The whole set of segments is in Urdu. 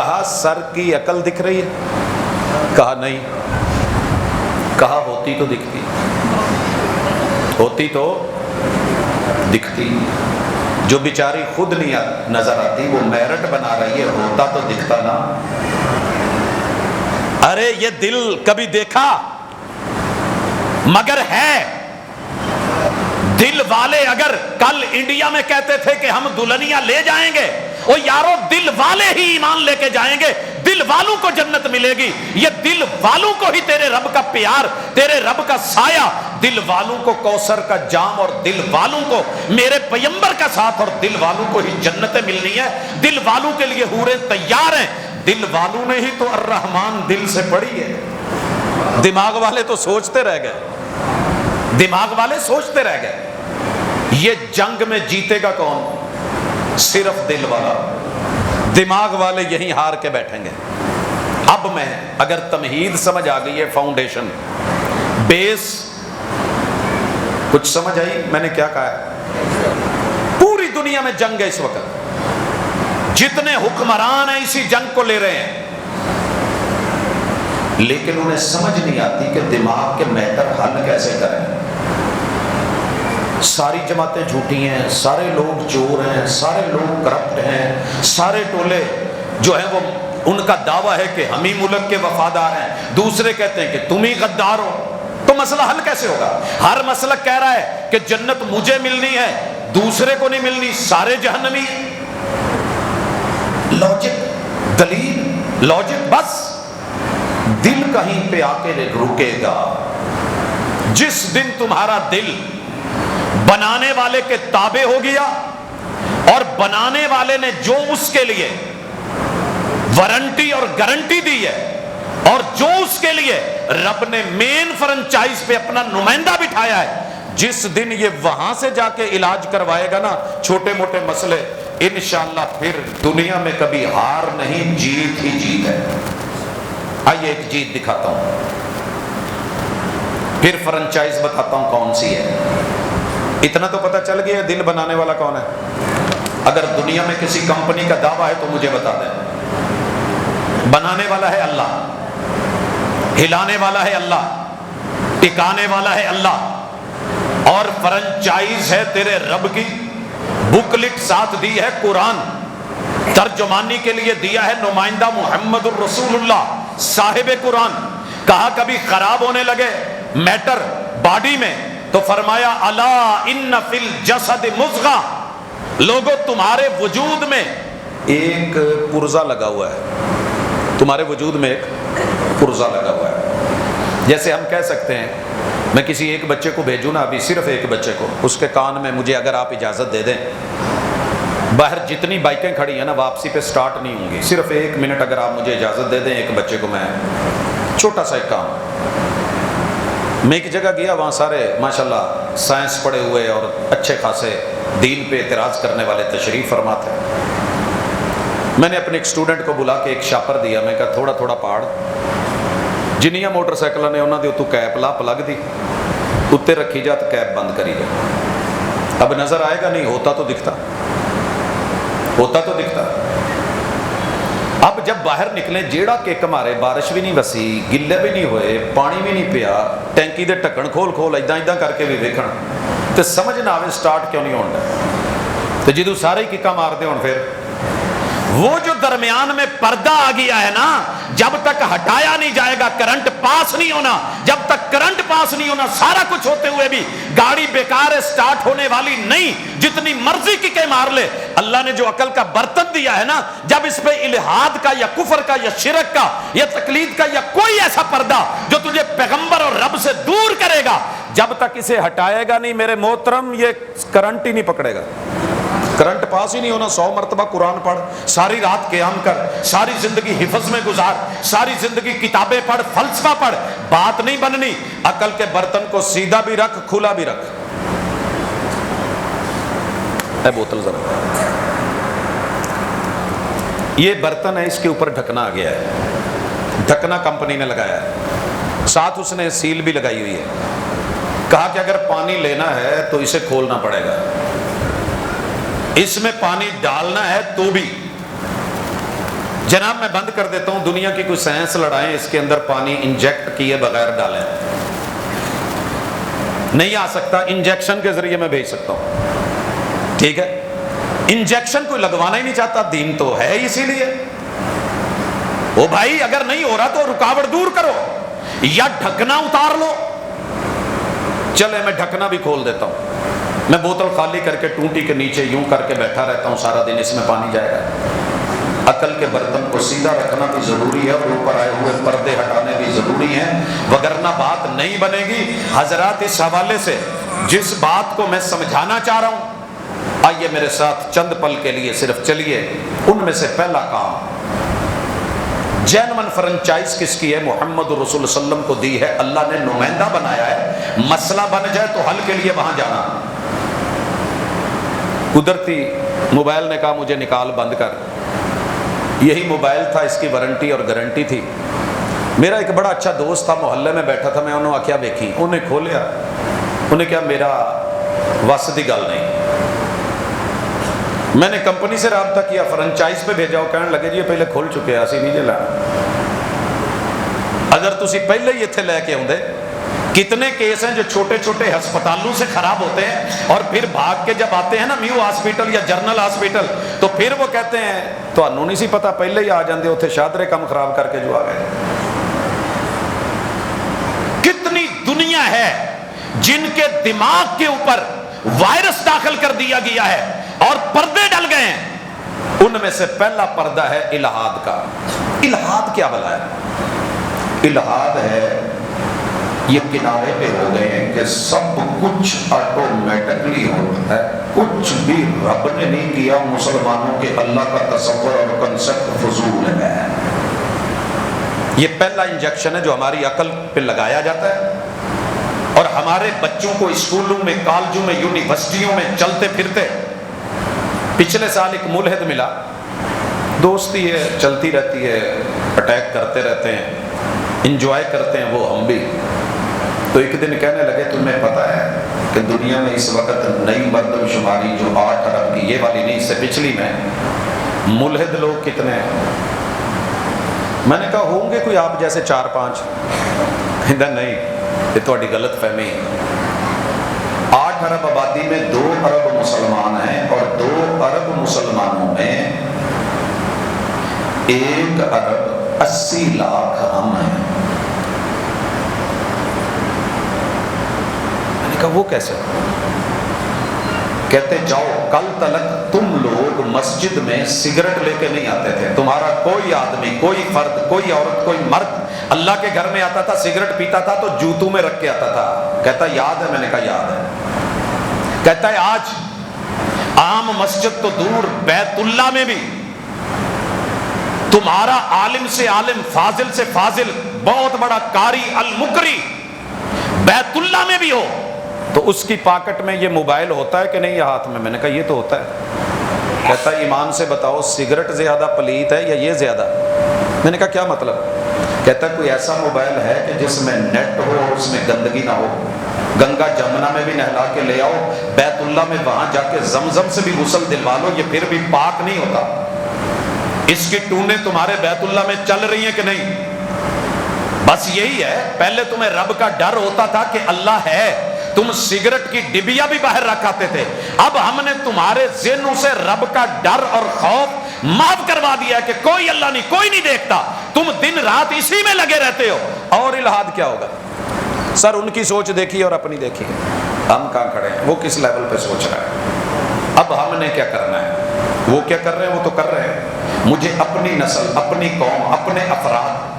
کہا سر کی عقل دکھ رہی ہے؟ کہا نہیں۔ کہا ہوتی تو دکھتی، ہوتی تو دکھتی، جو بیچاری خود نہیں نظر آتی وہ میرٹ بنا رہی ہے، ہوتا تو دکھتا نا۔ ارے یہ دل کبھی دیکھا؟ مگر ہے دل والے اگر کل انڈیا میں کہتے تھے کہ ہم دلہنیاں لے جائیں گے، وہ یارو دل والے ہی ایمان لے کے جائیں گے، دل والوں کو جنت ملے گی۔ یہ دل والوں کو ہی تیرے رب کا پیار، تیرے رب کا سایہ، دل والوں کو کوثر کا جام، اور دل والوں کو میرے پیغمبر کا ساتھ، اور دل والوں کو ہی جنتیں ملنی ہے۔ دل والوں کے لیے حوریں تیار ہیں۔ دل والوں نے ہی تو الرحمن دل سے پڑھی ہے۔ دماغ والے تو سوچتے رہ گئے، دماغ والے سوچتے رہ گئے۔ یہ جنگ میں جیتے گا کون؟ صرف دل والا۔ دماغ والے یہیں ہار کے بیٹھیں گے۔ اب میں اگر تمہید سمجھ آ گئی ہے، فاؤنڈیشن، بیس کچھ سمجھ آئی میں نے کیا کہا ہے؟ پوری دنیا میں جنگ ہے اس وقت، جتنے حکمران ہیں اسی جنگ کو لے رہے ہیں، لیکن انہیں سمجھ نہیں آتی کہ دماغ کے میٹر حل کیسے کریں۔ ساری جماعتیں جھوٹی ہیں، سارے لوگ چور ہیں، سارے لوگ کرپٹ ہیں، سارے ٹولے جو ہیں وہ ان کا دعویٰ ہے کہ ہم ہی ملک کے وفادار ہیں، دوسرے کہتے ہیں کہ تم ہی غدار ہو۔ تو مسئلہ حل کیسے ہوگا؟ ہر مسلک کہہ رہا ہے کہ جنت مجھے ملنی ہے، دوسرے کو نہیں ملنی، سارے جہنمی۔ لاجک، دلیل، لاجک، بس دل کہیں پہ آ کے رکے گا۔ جس دن تمہارا دل بنانے والے کے تابع ہو گیا، اور بنانے والے نے جو اس کے لیے وارنٹی اور گارنٹی دی ہے، اور جو اس کے لیے رب نے مین فرنچائز پہ اپنا نمائندہ بٹھایا ہے، جس دن یہ وہاں سے جا کے علاج کروائے گا نا چھوٹے موٹے مسئلے، انشاءاللہ پھر دنیا میں کبھی ہار نہیں، جیت ہی جیت ہے۔ آئیے ایک جیت دکھاتا ہوں، پھر فرنچائز بتاتا ہوں کون سی ہے۔ اتنا تو پتہ چل گیا دل بنانے والا کون ہے؟ اگر دنیا میں کسی کمپنی کا دعویٰ ہے تو مجھے بتا دیں۔ بنانے والا ہے اللہ، ہلانے والا ہے اللہ، ٹکانے والا ہے اللہ، اور فرنچائز ہے تیرے رب کی۔ بکلٹ ساتھ دی ہے قرآن، ترجمانی کے لیے دیا ہے نمائندہ محمد الرسول اللہ صاحب قرآن۔ کہا کبھی خراب ہونے لگے میٹر باڈی میں تو فرمایا الا ان فی الجسد مضغہ، لوگوں تمہارے وجود میں ایک پرزہ لگا ہوا ہے، تمہارے وجود میں ایک پرزہ لگا ہوا ہے۔ جیسے ہم کہہ سکتے ہیں میں کسی ایک بچے کو بھیجوں نا، ابھی صرف ایک بچے کو، اس کے کان میں مجھے اگر آپ اجازت دے دیں، باہر جتنی بائکیں کھڑی ہیں نا واپسی پہ سٹارٹ نہیں ہوں گی، صرف 1 منٹ اگر آپ مجھے اجازت دے دیں، ایک بچے کو میں چھوٹا سا ایک کام۔ میں ایک جگہ گیا، وہاں سارے ماشاءاللہ سائنس پڑھے ہوئے اور اچھے خاصے دین پہ اعتراض کرنے والے تشریف فرما تھے۔ میں نے اپنے ایک اسٹوڈنٹ کو بلا کے ایک شاپر دیا، میں کہا تھوڑا تھوڑا پاڑ، جنیاں موٹر سائیکل نے انہوں نے اتو کیپ لا پلگ دی اتنے رکھی جا تو کیپ بند کری جا۔ اب نظر آئے گا نہیں، ہوتا تو دکھتا، ہوتا تو دکھتا۔ اب جب باہر نکلے جیڑا کک مارے، بارش بھی نہیں وسی، گلے بھی نہیں ہوئے، پانی بھی نہیں پیا، ٹینکی دے ٹکن کھول کھول ایداں کر کے بھی ویکھن تے سمجھ نہ آوے سٹارٹ کیوں نہیں ہوندا، تے جدوں سارے ہی ککاں مار دے ہون پھر وہ جو درمیان میں پردہ آ گیا ہے نا، جب تک ہٹایا نہیں جائے گا، کرنٹ پاس نہیں ہونا، جب تک کرنٹ پاس نہیں ہونا، سارا کچھ ہوتے ہوئے بھی گاڑی بیکار ہے، سٹارٹ ہونے والی نہیں، جتنی مرضی ککیں مار لے۔ اللہ نے جو عقل کا برتن دیا ہے نا، جب اس پہ الہاد کا یا کفر کا یا شرک کا یا تقلید کا یا کوئی ایسا پردہ جو تجھے پیغمبر اور رب سے دور کرے گا، جب تک اسے ہٹائے گا نہیں میرے محترم، یہ کرنٹ ہی نہیں پکڑے گا، کرنٹ پاس ہی نہیں ہونا۔ 100 مرتبہ قرآن پڑھ، ساری رات قیام کر، ساری زندگی حفظ میں گزار، ساری زندگی کتابیں پڑھ، فلسفہ پڑھ، بات نہیں بننی۔ عقل کے برتن کو سیدھا بھی رکھ، کھلا بھی رکھ۔ اے بوتل ذرا، یہ برتن ہے، اس کے اوپر ڈھکنا آ گیا ہے، ڈھکنا کمپنی نے لگایا ہے، ساتھ اس نے سیل بھی لگائی ہوئی ہے۔ کہا کہ اگر پانی لینا ہے تو اسے کھولنا پڑے گا، اس میں پانی ڈالنا ہے تو بھی جناب میں بند کر دیتا ہوں، دنیا کی کوئی سائنس لڑائیں، اس کے اندر پانی انجیکٹ کیے بغیر ڈالیں نہیں آ سکتا، انجیکشن کے ذریعے میں بھیج سکتا ہوں، ٹھیک ہے؟ انجیکشن کوئی لگوانا ہی نہیں چاہتا، دین تو ہے اسی لیے۔ وہ بھائی اگر نہیں ہو رہا تو رکاوٹ دور کرو یا ڈھکنا اتار لو۔ چلے میں ڈھکنا بھی کھول دیتا ہوں، میں بوتل خالی کر کے ٹونٹی کے نیچے یوں کر کے بیٹھا رہتا ہوں سارا دن، اس میں پانی جائے گا۔ عقل کے برتن کو سیدھا رکھنا بھی ضروری ہے اور اوپر آئے ہوئے پردے ہٹانے بھی ضروری ہیں، وگرنہ بات نہیں بنے گی۔ حضرات اس حوالے سے جس بات کو میں سمجھانا چاہ رہا ہوں، آئیے میرے ساتھ چند پل کے لیے صرف چلیے۔ ان میں سے پہلا کام، جینون فرنچائز کس کی ہے؟ محمد رسول صلی اللہ علیہ وسلم کو دی ہے، اللہ نے نمائندہ بنایا ہے، مسئلہ بن جائے تو حل کے لیے وہاں جانا۔ قدرتی موبائل نے کہا مجھے نکال بند کر، یہی موبائل تھا، اس کی وارنٹی اور گارنٹی تھی۔ میرا ایک بڑا اچھا دوست تھا، محلے میں بیٹھا تھا، میں انہوں آکھیا دیکھی، انہیں کھولیا، انہیں کہا میرا واسطی گل نہیں۔ میں نے کمپنی سے رابطہ کیا، فرنچائز پہ بھیجا، کہنے لگے جی پہلے کھل چکے ہیں، اسی نہیں جلا، اگر تسی پہلے ہی اتنے لے کے آؤندے۔ کتنے کیس ہیں جو چھوٹے چھوٹے ہسپتالوں سے خراب ہوتے ہیں اور پھر بھاگ کے جب آتے ہیں نا میو ہاسپیٹل یا جرنل ہاسپیٹل، تو پھر وہ کہتے ہیں تو انہوں نہیں سی پتا، پہلے ہی آ جاندے اتنے شادرے کم خراب کر کے جو آ گئے۔ کتنی دنیا ہے جن کے دماغ کے اوپر وائرس داخل کر دیا گیا ہے اور پردے ڈل گئے ہیں۔ ان میں سے پہلا پردہ ہے الہاد کا۔ الہاد کیا بلا ہے؟ الہاد ہے یہ کنارے پہ ہو گئے ہیں کہ سب کچھ آٹومیٹکلی ہوتا ہے، کچھ بھی رب نے نہیں کیا، مسلمانوں کے اللہ کا تصور اور کنسپٹ فضول ہے۔ یہ پہلا انجیکشن ہے جو ہماری عقل پہ لگایا جاتا ہے، اور ہمارے بچوں کو اسکولوں میں، کالجوں میں، یونیورسٹیوں میں چلتے پھرتے۔ پچھلے سال ایک ملحد ملا، دوستی ہے چلتی رہتی ہے، اٹیک کرتے رہتے ہیں، انجوائے کرتے ہیں وہ ہم بھی۔ تو ایک دن کہنے لگے تمہیں پتہ ہے کہ دنیا میں اس وقت نئی مردم شماری جو 8 ارب کی، یہ والی نہیں، اس سے پچھلی میں ملحد لوگ کتنے ہیں؟ میں نے کہا ہوں گے کوئی آپ جیسے 4-5۔ کہتا نہیں، یہ تھوڑی غلط فہمی ہے۔ 8 ارب آبادی میں 2 ارب مسلمان ہیں، اور 2 ارب مسلمانوں میں 1 ارب 80 لاکھ ہم ہیں۔ وہ کیسے؟ کہتے جاؤ، کل تلک تم لوگ مسجد میں سگریٹ لے کے نہیں آتے تھے، تمہارا کوئی آدمی، کوئی فرد، کوئی عورت، کوئی مرد اللہ کے گھر میں آتا تھا، سگریٹ پیتا تھا تو جوتوں میں رکھ کے آتا تھا۔ کہتا یاد ہے؟ میں نے کہا یاد ہے۔ کہتا ہے آج عام مسجد تو دور، بیت اللہ میں بھی تمہارا عالم سے عالم، فاضل سے فاضل، بہت بڑا قاری المقری بیت اللہ میں بھی ہو تو اس کی پاکٹ میں یہ موبائل ہوتا ہے کہ نہیں یہ ہاتھ میں؟ میں نے کہا یہ تو ہوتا ہے۔ کہتا ہے ایمان سے بتاؤ سگریٹ زیادہ پلیت ہے یا یہ زیادہ؟ میں نے کہا کیا مطلب؟ کہتا ہے کوئی ایسا موبائل ہے کہ جس میں نیٹ ہو اور اس میں گندگی نہ ہو، گنگا جمنا میں بھی نہلا کے لے آؤ، بیت اللہ میں وہاں جا کے زمزم سے بھی غسل دلوا لو، یہ پھر بھی پاک نہیں ہوتا۔ اس کی ٹونیں تمہارے بیت اللہ میں چل رہی ہیں کہ نہیں؟ بس یہی ہے، پہلے تمہیں رب کا ڈر ہوتا تھا کہ اللہ ہے، تم سگریٹ کی ڈبیا بھی باہر رکھاتے تھے، اب ہم نے تمہارے ذہنوں سے رب کا ڈر اور خوف معاف کروا دیا ہے کہ کوئی اللہ نہیں، کوئی نہیں دیکھتا، تم دن رات اسی میں لگے رہتے ہو۔ اور الہاد کیا ہوگا؟ سر ان کی سوچ دیکھیے اور اپنی دیکھیے، ہم کہاں کھڑے ہیں، وہ کس لیول پہ سوچ رہا ہے، اب ہم نے کیا کرنا ہے، وہ کیا کر رہے ہیں وہ تو کر رہے ہیں۔ مجھے اپنی نسل، اپنی قوم، اپنے افراد،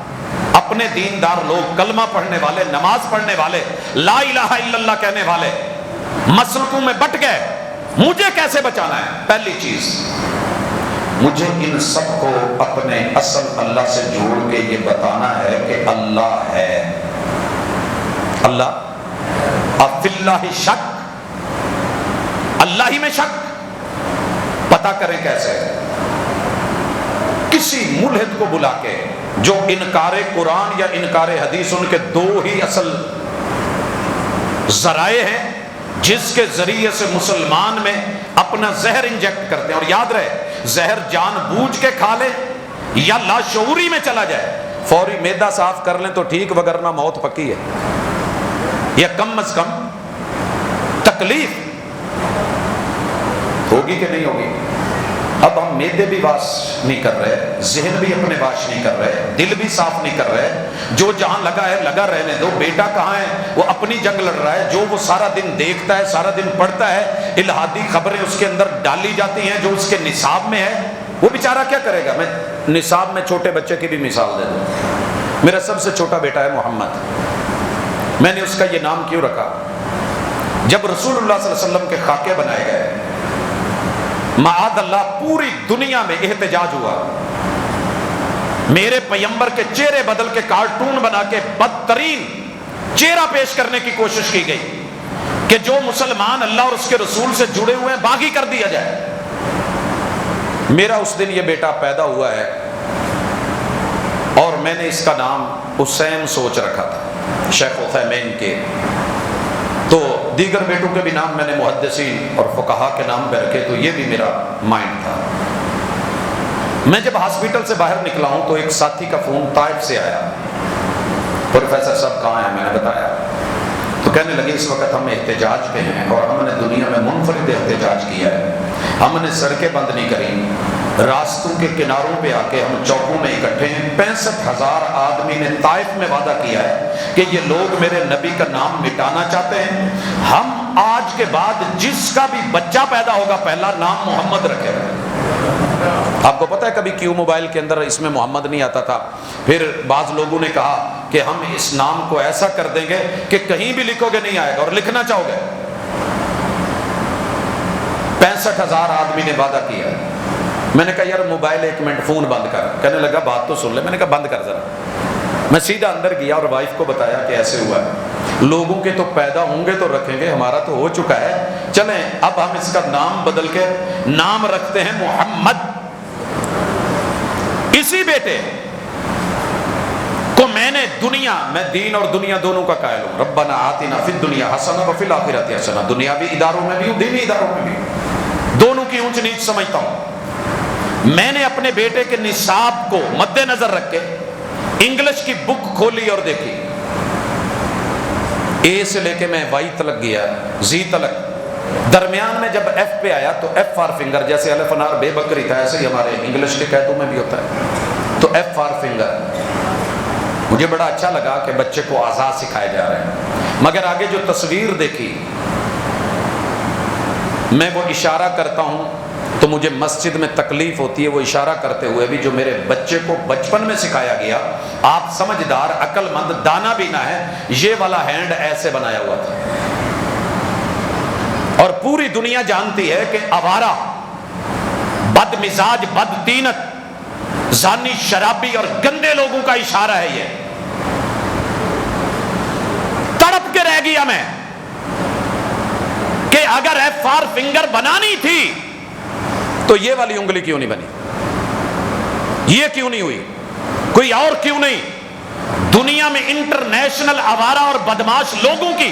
اپنے دیندار لوگ، کلمہ پڑھنے والے، نماز پڑھنے والے، لا الہ الا اللہ کہنے والے مسلکوں میں بٹ گئے، مجھے کیسے بچانا ہے؟ پہلی چیز، مجھے ان سب کو اپنے اصل اللہ سے جوڑ کے یہ بتانا ہے کہ اللہ ہے۔ اللہ، اب فی اللہ شک، اللہ ہی میں شک، پتہ کریں کیسے؟ کسی ملحد کو بلا کے جو انکار قرآن یا انکار حدیث، ان کے 2 ہی اصل ذرائع ہیں جس کے ذریعے سے مسلمان میں اپنا زہر انجیکٹ کرتے ہیں، اور یاد رہے زہر جان بوجھ کے کھا لے یا لاشعوری میں چلا جائے، فوری معدہ صاف کر لیں تو ٹھیک، وگرنہ موت پکی ہے، یا کم از کم تکلیف ہوگی کہ نہیں ہوگی؟ اب ہم معدے بھی واش نہیں کر رہے، ذہن بھی اپنے واش نہیں کر رہے، دل بھی صاف نہیں کر رہے، جو جہاں لگا ہے لگا رہنے دو، بیٹا کہاں ہے وہ اپنی جنگ لڑ رہا ہے، جو وہ سارا دن دیکھتا ہے، سارا دن پڑھتا ہے، الہادی خبریں اس کے اندر ڈالی جاتی ہیں جو اس کے نصاب میں ہے، وہ بیچارہ کیا کرے گا؟ میں نصاب میں چھوٹے بچے کی بھی مثال دے دوں، میرا سب سے چھوٹا بیٹا ہے محمد، میں نے اس کا یہ نام کیوں رکھا؟ جب رسول اللہ صلی اللہ علیہ وسلم کے خاکے بنائے گئے، معاذ اللہ پوری دنیا میں احتجاج ہوا، میرے پیغمبر کے چہرے بدل کے کارٹون بنا کے بدترین چہرہ پیش کرنے کی کوشش کی گئی کہ جو مسلمان اللہ اور اس کے رسول سے جڑے ہوئے ہیں باغی کر دیا جائے۔ میرا اس دن یہ بیٹا پیدا ہوا ہے اور میں نے اس کا نام حسین سوچ رکھا تھا، شیخ عثیمین کے، تو دیگر بیٹوں کے بھی نام میں نے محدثین اور فقہا کے نام پہ رکھے، تو یہ بھی میرا مائنڈ تھا۔ میں جب ہاسپٹل سے باہر نکلا ہوں تو ایک ساتھی کا فون طائف سے آیا، پروفیسر صاحب کہاں ہیں؟ میں نے بتایا، تو کہنے لگے اس وقت ہم احتجاج پہ ہیں اور ہم نے دنیا میں منفرد احتجاج کیا ہے، ہم نے سڑکیں بند نہیں کری، راستوں کے کناروں پہ آ کے ہم چوکوں میں اکٹھے ہیں، 65,000 آدمی نے طائف میں وعدہ کیا ہے کہ یہ لوگ میرے نبی کا نام مٹانا چاہتے ہیں، ہم آج کے بعد جس کا بھی بچہ پیدا ہوگا پہلا نام محمد رکھے گا۔ آپ کو پتہ ہے کبھی کیو موبائل کے اندر اس میں محمد نہیں آتا تھا، پھر بعض لوگوں نے کہا کہ ہم اس نام کو ایسا کر دیں گے کہ کہیں بھی لکھو گے نہیں آئے گا، اور لکھنا چاہو گے۔ 65,000 آدمی نے وعدہ کیا۔ میں نے کہا یار موبائل ایک منٹ فون بند کر، کہنے لگا بات تو سن لے، میں نے کہا بند کر ذرا۔ میں سیدھا اندر گیا اور وائف کو بتایا کہ ایسے ہوا ہے، لوگوں کے تو پیدا ہوں گے تو رکھیں گے، ہمارا تو ہو چکا ہے، چلیں اب ہم اس کا نام بدل کے نام رکھتے ہیں محمد۔ اسی بیٹے کو میں نے میں دین اور دنیا دونوں کا قائل ہوں، ربنا آتنا فی الدنیا حسنہ وفی الآخرۃ حسنہ، دنیاوی اداروں میں بھی ہوں، دینی اداروں میں بھی ہوں، دونوں کی اونچ نیچ سمجھتا ہوں۔ میں نے اپنے بیٹے کے نصاب کو مد نظر رکھ کے انگلش کی بک کھولی اور دیکھی، اے سے لے کے میں وائی تلک گیا، زی تلک، درمیان میں جب ایف پہ آیا تو ایف فار فنگر، جیسے الف انار بے بکری تھا ایسے ہی ہمارے انگلش کے قیدوں میں بھی ہوتا ہے، تو ایف فار فنگر۔ مجھے بڑا اچھا لگا کہ بچے کو آزاد سکھائے جا رہے ہیں، مگر آگے جو تصویر دیکھی، میں وہ اشارہ کرتا ہوں تو مجھے مسجد میں تکلیف ہوتی ہے، وہ اشارہ کرتے ہوئے بھی جو میرے بچے کو بچپن میں سکھایا گیا، آپ سمجھدار عقل مند دانا بھی نہ ہے، یہ والا ہینڈ ایسے بنایا ہوا تھا۔ اور پوری دنیا جانتی ہے کہ آوارہ، بد مزاج، بد تینت، زانی، شرابی اور گندے لوگوں کا اشارہ ہے یہ۔ تڑپ کے رہ گیا میں کہ اگر ایف فار فنگر بنانی تھی تو یہ والی انگلی کیوں نہیں بنی، یہ کیوں نہیں ہوئی، کوئی اور کیوں نہیں؟ دنیا میں انٹرنیشنل آوارہ اور بدماش لوگوں کی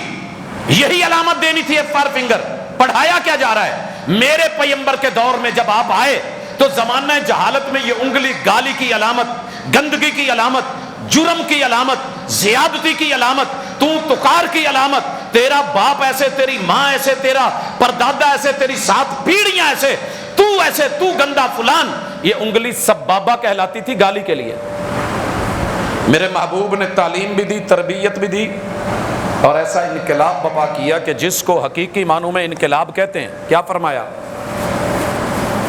یہی علامت دینی تھی، ایف فار فنگر۔ پڑھایا کیا جا رہا ہے؟ میرے پیغمبر کے دور میں جب آپ آئے تو زمانہ جہالت میں یہ انگلی گالی کی علامت، گندگی کی علامت، جرم کی علامت، زیادتی کی علامت، تو تکار کی علامت، تیرا باپ ایسے، تیری ماں ایسے، تیرا پردادا ایسے، تیری 7 پیڑھیاں ایسے، تو ایسے، تو گندا فلان، یہ انگلی سبابہ کہلاتی تھی گالی کے لیے۔ میرے محبوب نے تعلیم بھی دی، تربیت بھی دی، اور ایسا انقلاب برپا کیا کہ جس کو حقیقی معنوں میں انقلاب کہتے ہیں۔ کیا فرمایا؟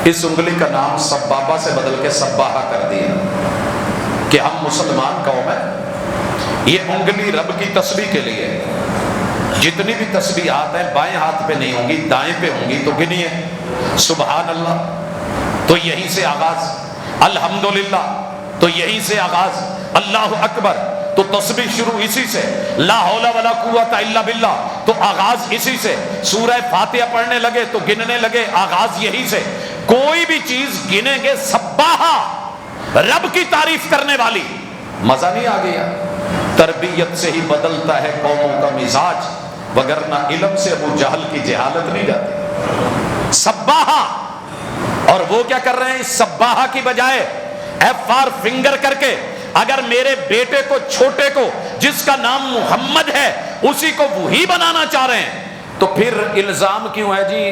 اس انگلی کا نام سبابہ سے بدل کے سباہا کر دیا کہ ہم مسلمان قوم ہیں، یہ انگلی رب کی تسبیح کے لیے، جتنی بھی تسبیحات ہیں بائیں ہاتھ پہ نہیں ہوں گی، دائیں پہ ہوں گی، تو گنیے، سبحان اللہ تو یہیں سے آغاز، الحمدللہ تو یہیں سے آغاز، اللہ اکبر تو تسبیح شروع اسی سے، لا حول ولا قوت الا باللہ تو آغاز اسی سے، سورہ فاتحہ پڑھنے لگے تو گننے لگے، آغاز یہی سے۔ کوئی بھی چیز گنیں گے سباہا، رب کی تعریف کرنے والی، مزہ نہیں آ گیا؟ تربیت سے ہی بدلتا ہے قوموں کا مزاج، وگرنہ علم سے ابو جہل کی جہالت نہیں جاتی۔ سباہا، اور وہ کیا کر رہے ہیں؟ اس سباہا کی بجائے ایف فار فنگر کر کے اگر میرے بیٹے کو چھوٹے کو جس کا نام محمد ہے اسی کو وہی بنانا چاہ رہے ہیں تو پھر الزام کیوں ہے جی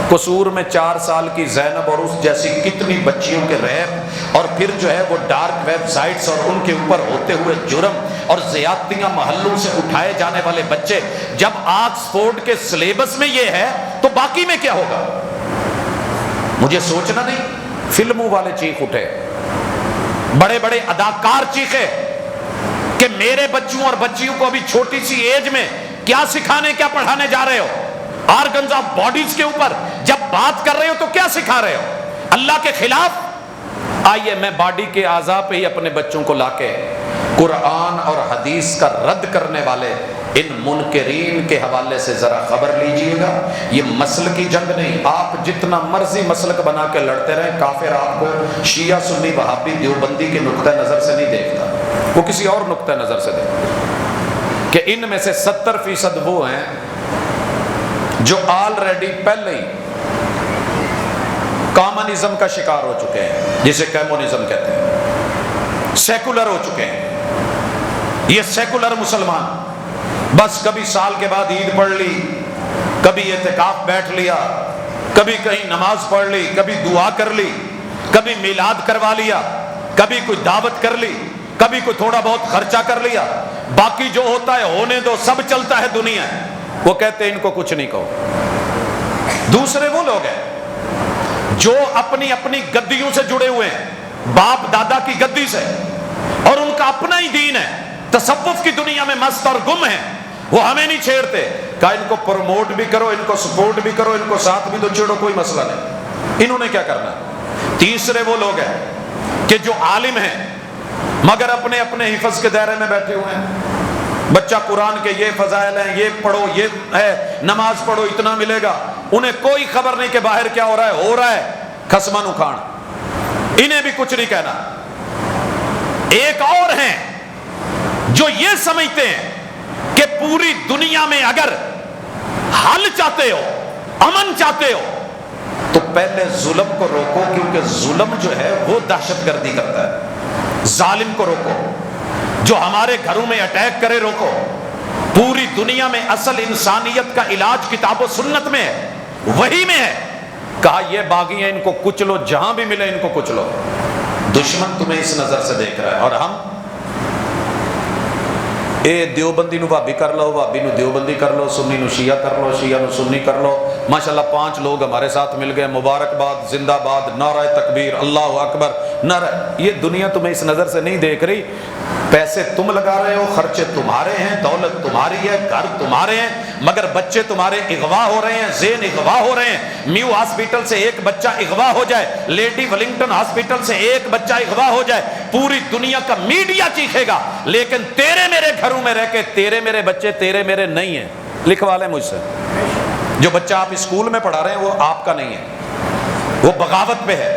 قصور میں 4 سال کی زینب اور اس جیسی کتنی بچیوں کے ریپ اور پھر جو ہے وہ ڈارک ویب سائٹس اور ان کے اوپر ہوتے ہوئے جرم اور زیادتیاں محلوں سے اٹھائے جانے والے بچے. جب آکسفورڈ کے سلیبس میں یہ ہے تو باقی میں کیا ہوگا؟ مجھے سوچنا نہیں. فلموں والے چیخ اٹھے, بڑے بڑے اداکار چیخے کہ میرے بچوں اور بچیوں کو ابھی چھوٹی سی ایج میں کیا سکھانے کیا پڑھانے جا رہے ہو؟ آرگنز آف باڈیز کے اوپر جب بات کر رہے ہو تو کیا سکھا رہے ہو؟ اللہ کے خلاف. آئیے میں باڈی کے اعضاء پہ ہی اپنے بچوں کو لا کے قرآن اور حدیث کا رد کرنے والے ان منکرین کے حوالے سے ذرا خبر لیجئے گا. یہ مسلک کی جنگ نہیں. آپ جتنا مرضی مسلک بنا کے لڑتے رہیں, کافر آپ کو شیعہ سنی وہابی دیوبندی کے نقطہ نظر سے نہیں دیکھتا, وہ کسی اور نقطہ نظر سے دیکھتا کہ ان میں سے 70% وہ ہیں جو آلریڈی پہلے ہی کامنزم کا شکار ہو چکے ہیں, جسے کمیونزم کہتے ہیں, سیکولر ہو چکے ہیں. یہ سیکولر مسلمان بس کبھی سال کے بعد عید پڑھ لی, کبھی اعتکاف بیٹھ لیا, کبھی کہیں نماز پڑھ لی, کبھی دعا کر لی, کبھی میلاد کروا لیا, کبھی کوئی دعوت کر لی, کبھی کوئی تھوڑا بہت خرچہ کر لیا, باقی جو ہوتا ہے ہونے دو, سب چلتا ہے دنیا. وہ کہتے ہیں ان کو کچھ نہیں کہو. دوسرے وہ لوگ ہیں جو اپنی اپنی گدیوں سے جڑے ہوئے ہیں, باپ دادا کی گدی سے, اور ان کا اپنا ہی دین ہے, تصوف کی دنیا میں مست اور گم ہیں, وہ ہمیں نہیں چھیڑتے. کہا ان کو پروموٹ بھی کرو, ان کو سپورٹ بھی کرو, ان کو ساتھ بھی تو چھیڑو, کوئی مسئلہ نہیں. انہوں نے کیا کرنا. تیسرے وہ لوگ ہیں کہ جو عالم ہیں مگر اپنے اپنے حفظ کے دائرے میں بیٹھے ہوئے ہیں. بچہ قرآن کے یہ فضائل ہیں, یہ پڑھو, یہ ہے, نماز پڑھو, اتنا ملے گا. انہیں کوئی خبر نہیں کہ باہر کیا ہو رہا ہے خسمن اکھاڑ. انہیں بھی کچھ نہیں کہنا. ایک اور ہیں جو یہ سمجھتے ہیں کہ پوری دنیا میں اگر حل چاہتے ہو, امن چاہتے ہو, تو پہلے ظلم کو روکو, کیونکہ ظلم جو ہے وہ دہشت گردی کرتا ہے. ظالم کو روکو, جو ہمارے گھروں میں اٹیک کرے روکو. پوری دنیا میں اصل انسانیت کا علاج کتاب و سنت میں ہے, وہی میں ہے. کہا یہ باغی ہیں, ان کو کچلو, جہاں بھی ملے ان کو کچلو. دشمن تمہیں اس نظر سے دیکھ رہا ہے. اور ہم اے دیوبندی نو بھابی کر لو, بھابی نو دیوبندی کر لو, سنی نو شیعہ کر لو, شیعہ نو سنی کر لو. ماشاءاللہ 5 لوگ ہمارے ساتھ مل گئے, مبارکباد, زندہ باد, نعرہ تکبیر, اللہ اکبر, نعرہ. یہ دنیا تمہیں اس نظر سے نہیں دیکھ رہی. پیسے تم لگا رہے ہو, خرچے تمہارے ہیں, دولت تمہاری ہے, گھر تمہارے ہیں, مگر بچے تمہارے اغوا ہو رہے ہیں, ذہن اغوا ہو رہے ہیں. میو ہاسپٹل سے ایک بچہ اغوا ہو جائے, لیڈی ولنگٹن ہاسپٹل سے ایک بچہ اغوا ہو جائے, پوری دنیا کا میڈیا چیخے گا. لیکن تیرے میرے گھروں میں رہ کے تیرے میرے بچے تیرے میرے نہیں ہیں. لکھوا لیں مجھ سے, جو بچہ آپ اسکول میں پڑھا رہے ہیں وہ آپ کا نہیں ہے, وہ بغاوت پہ ہے.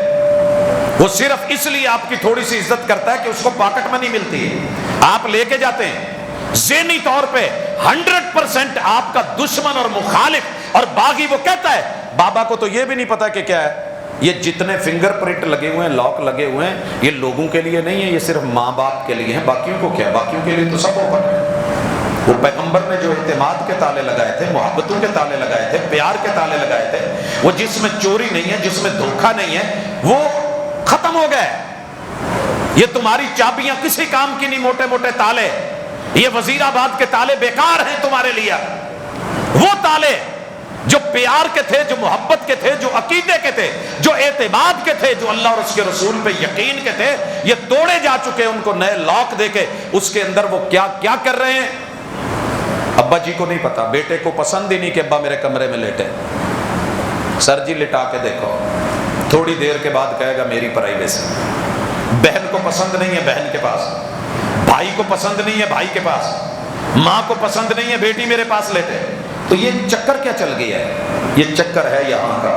وہ صرف اس لیے آپ کی تھوڑی سی عزت کرتا ہے کہ اس کو پاکٹ منی ملتی ہے, آپ لے کے جاتے ہیں. ذہنی طور پہ 100% آپ کا دشمن اور مخالف اور باغی. وہ کہتا ہے بابا کو تو یہ بھی نہیں پتا کہ کیا ہے. یہ جتنے فنگر پرنٹ لگے ہوئے ہیں, لاک لگے ہوئے ہیں, یہ لوگوں کے لیے نہیں ہے, یہ صرف ماں باپ کے لیے ہیں. باقیوں کو کیا, باقیوں کے لیے تو سب اوپن ہے. وہ پیغمبر نے جو اعتماد کے تالے لگائے تھے, محبتوں کے تالے لگائے تھے, پیار کے تالے لگائے تھے, وہ جس میں چوری نہیں ہے, جس میں دھوکہ نہیں ہے, وہ ختم ہو گئے. یہ تمہاری چابیاں کسی کام کی نہیں, موٹے موٹے تالے. یہ وزیر آباد کے تالے بیکار ہیں تمہارے لیے. وہ تالے جو پیار کے تھے, جو محبت کے تھے, جو عقیدے کے تھے, جو اعتماد کے تھے, جو اللہ اور اس کے رسول پہ یقین کے تھے, یہ توڑے جا چکے. ان کو نئے لاک دے کے اس کے اندر وہ کیا کیا کر رہے ہیں. ابا جی کو نہیں پتا, بیٹے کو پسند ہی نہیں کہ ابا میرے کمرے میں لیٹے. سر جی لٹا کے دیکھو, تھوڑی دیر کے بعد کہے گا میری پرائیویسی. بہن کو پسند نہیں ہے بہن کے پاس, بھائی کو پسند نہیں ہے بھائی کے پاس, ماں کو پسند نہیں ہے بیٹی میرے پاس لیٹے. تو یہ چکر کیا چل گیا ہے؟ یہ چکر ہے یہاں کا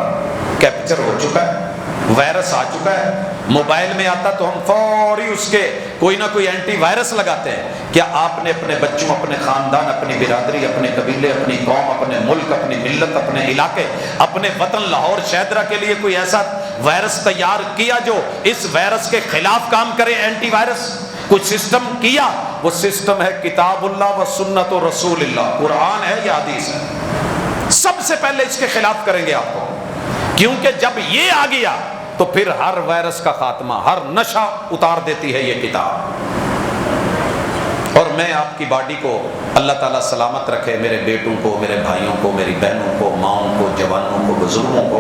کیپچر ہو چکا ہے, وائرس آ چکا ہے. موبائل میں آتا تو ہم فوری اس کے کوئی نہ کوئی اینٹی وائرس لگاتے ہیں. کیا آپ نے اپنے بچوں, اپنے خاندان, اپنی برادری, اپنے قبیلے, اپنی قوم, اپنے ملک, اپنی ملت, اپنے علاقے, اپنے وطن لاہور شہدرہ کے لیے کوئی ایسا وائرس تیار کیا جو اس وائرس کے خلاف کام کرے، اینٹی وائرس کوئی سسٹم کیا، وہ سسٹم ہے کتاب اللہ و سنت و رسول اللہ، قرآن ہے یا حدیث ہے. سب سے پہلے اس کے خلاف کریں گے آپ کو، کیونکہ جب یہ آ گیا تو پھر ہر وائرس کا خاتمہ، ہر نشہ اتار دیتی ہے یہ کتاب. اور میں آپ کی باڈی کو اللہ تعالیٰ سلامت رکھے، میرے بیٹوں کو، میرے بھائیوں کو، میری بہنوں کو، ماؤں کو، جوانوں کو، بزرگوں کو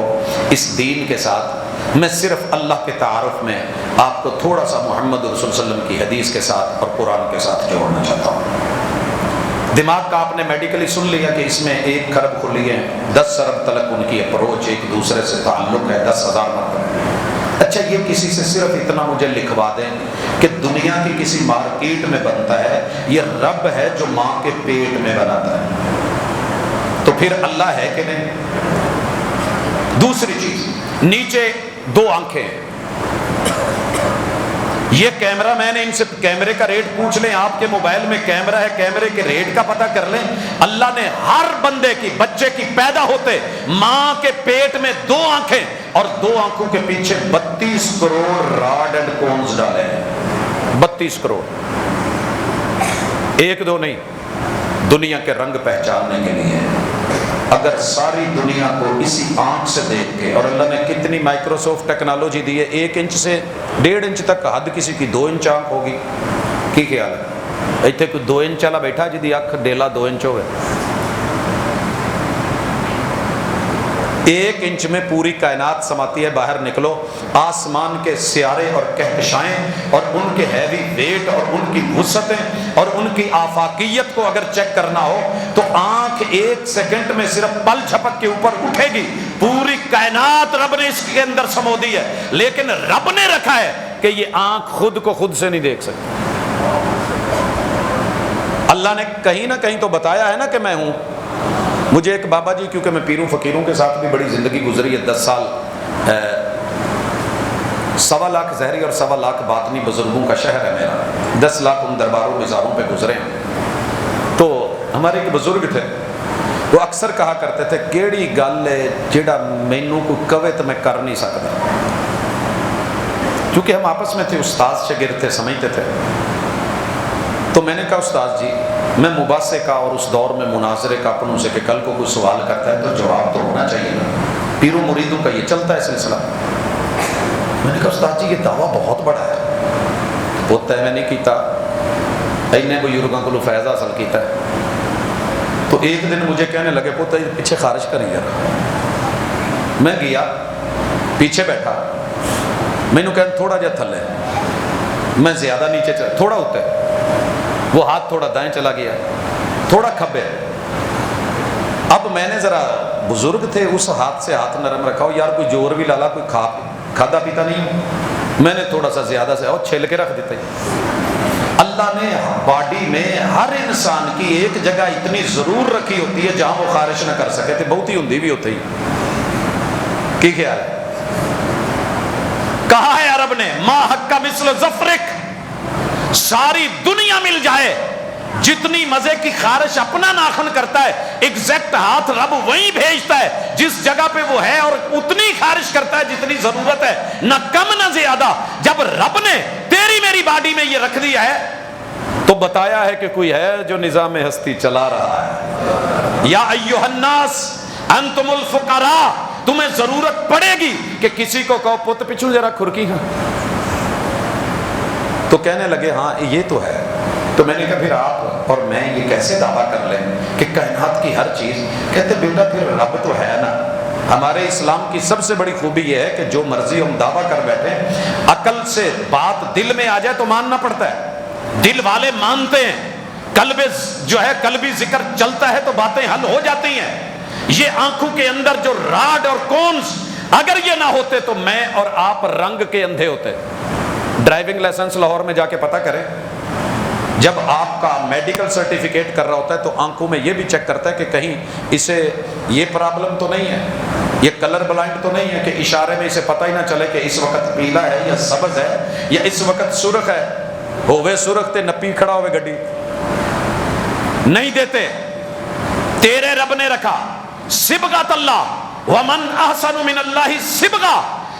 اس دین کے ساتھ میں صرف اللہ کے تعارف میں آپ کو تھوڑا سا محمد رسول صلی اللہ علیہ وسلم کی حدیث کے ساتھ اور قرآن کے ساتھ جوڑنا چاہتا ہوں. دماغ کا آپ نے میڈیکلی سن لیا کہ اس میں 1 کھرب کھلی ہے، 10 ارب تلک ان کی اپروچ ایک دوسرے سے تعلق ہے، 10,000 مرتبہ. اچھا یہ کسی سے صرف اتنا مجھے لکھوا دیں کہ دنیا کی کسی مارکیٹ میں بنتا ہے، یہ رب ہے جو ماں کے پیٹ میں بناتا ہے، تو پھر اللہ ہے کہ نہیں؟ دوسری چیز، نیچے 2 آنکھیں. یہ کیمرہ مین، ان سے کیمرے کا ریٹ پوچھ لیں، آپ کے موبائل میں کیمرہ ہے، کیمرے کے ریٹ کا پتہ کر لیں. اللہ نے ہر بندے کی، بچے کی پیدا ہوتے ماں کے پیٹ میں 2 آنکھیں اور 2 آنکھوں کے پیچھے 32 کروڑ راڈ اینڈ کونز ڈالے ہیں. 32 کروڑ، 1-2 نہیں، دنیا کے رنگ پہچاننے کے لیے. اگر ساری دنیا کو اسی آنکھ سے دیکھ کے، اور اللہ نے کتنی مائکروسافٹ ٹیکنالوجی دی ہے، 1 انچ سے 1.5 انچ تک، حد کسی کی 2 انچ آنکھ ہوگی. کی خیال ہے؟ اتنے کوئی 2 انچ والا بیٹھا جی دی اکھ ڈیلا 2 انچ ہوئے. 1 انچ میں پوری کائنات سماتی ہے. باہر نکلو، آسمان کے سیارے اور کہکشائیں اور ان کے ہیوی ویٹ اور ان کی وسعتیں اور ان کی آفاقیت کو اگر چیک کرنا ہو تو آنکھ 1 سیکنڈ میں صرف پل جھپک کے اوپر اٹھے گی. پوری کائنات رب نے اس کے اندر سمو دی ہے، لیکن رب نے رکھا ہے کہ یہ آنکھ خود کو خود سے نہیں دیکھ سکتی. اللہ نے کہیں نہ کہیں تو بتایا ہے نا کہ میں ہوں. مجھے ایک بابا جی، کیونکہ میں پیروں فقیروں کے ساتھ بھی بڑی زندگی گزری ہے، 10 سال 1.25 لاکھ ظاہری اور 1.25 لاکھ باطنی بزرگوں کا شہر ہے میرا. 10 لاکھ ان درباروں مزاروں پہ گزرے ہیں. تو ہمارے ایک بزرگ تھے، وہ اکثر کہا کرتے تھے کیڑی گل ہے جیڑا مینوں کو کہے تو میں کر نہیں سکتا. کیونکہ ہم آپس میں تھے، استاد شاگرد تھے، سمجھتے تھے. تو میں نے کہا استاد جی، میں مباحثے کا اور اس دور میں مناظرے کا اپنوں سے کہ کل کو کوئی سوال کرتا ہے تو جواب تو ہونا چاہیے نا. پیروں مریدوں کا یہ چلتا ہے سلسلہ. میں نے کہا استاد جی یہ دعویٰ بہت بڑا ہے. پوتا ہے میں نہیں کیتا، اینے بزرگوں کو فیض حاصل کیتا ہے. تو ایک دن مجھے کہنے لگے پوتا پیچھے خارج کریں یار. میں گیا پیچھے بیٹھا، مینوں کہنے تھوڑا جہا تھلے، میں زیادہ نیچے چلا، تھوڑا ہوتا ہے. وہ ہاتھ تھوڑا دائیں چلا گیا، تھوڑا کھبے. اب میں نے ذرا، بزرگ تھے، اس ہاتھ سے ہاتھ نرم رکھا ہو یار، کوئی جور بھی لالا، کوئی کھادا پیتا نہیں ہو. میں نے تھوڑا سا زیادہ سے اور چھل کے رکھ دیتا. اللہ نے باڈی میں ہر انسان کی ایک جگہ اتنی ضرور رکھی ہوتی ہے جہاں وہ خارش نہ کر سکے. بہت ہی ہندی بھی ہوتی. کی خیال ہے؟ کہا ہے عرب نے ما حق کا مثل ظفرک، ساری دنیا مل جائے جتنی مزے کی خارش اپنا ناخن کرتا ہے، ایگزیکٹ ہاتھ رب وہیں بھیجتا ہے جس جگہ پہ وہ ہے، اور اتنی خارش کرتا ہے جتنی ضرورت ہے، نہ کم نہ زیادہ. جب رب نے تیری میری باڈی میں یہ رکھ دیا ہے تو بتایا ہے کہ کوئی ہے جو نظام ہستی چلا رہا ہے. یا ایھا الناس انتم الفقراء، تمہیں ضرورت پڑے گی کہ کسی کو کہو پت پچھو ذرا کھرکی. ہاں تو کہنے لگے ہاں یہ تو ہے. تو میں نے کہا پھر آپ اور میں یہ کیسے دعویٰ کر لیں کہ کائنات کی ہر چیز؟ کہتے بیٹا پھر رب تو ہے نا. ہمارے اسلام کی سب سے بڑی خوبی یہ ہے کہ جو مرضی ہم دعویٰ کر بیٹھے، عقل سے بات دل میں آ جائے تو ماننا پڑتا ہے. دل والے مانتے ہیں، قلب جو ہے قلبی ذکر چلتا ہے تو باتیں حل ہو جاتی ہیں. یہ آنکھوں کے اندر جو راڈ اور کونز، اگر یہ نہ ہوتے تو میں اور آپ رنگ کے اندھے ہوتے. ڈرائیونگ لائسنس لاہور میں جا کے پتہ کریں، جب آپ کا میڈیکل سرٹیفکیٹ کر رہا ہوتا ہے تو آنکھوں میں یہ بھی چیک کرتا ہے کہ کہیں اسے یہ پرابلم تو نہیں ہے، یہ کلر بلائنڈ تو نہیں ہے کہ اشارے میں اسے پتہ ہی نہ چلے کہ اس وقت پیلا ہے یا سبز ہے یا اس وقت سرخ ہے. ہوئے سرخ تے نپی کھڑا ہوئے گڈی نہیں دیتے. تیرے رب نے رکھا. صبغۃ اللہ ومن احسن من اللہ صبغہ،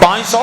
500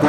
2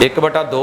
1/2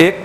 1,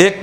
1।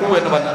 2 in 1,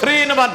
3 in 1,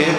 1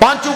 5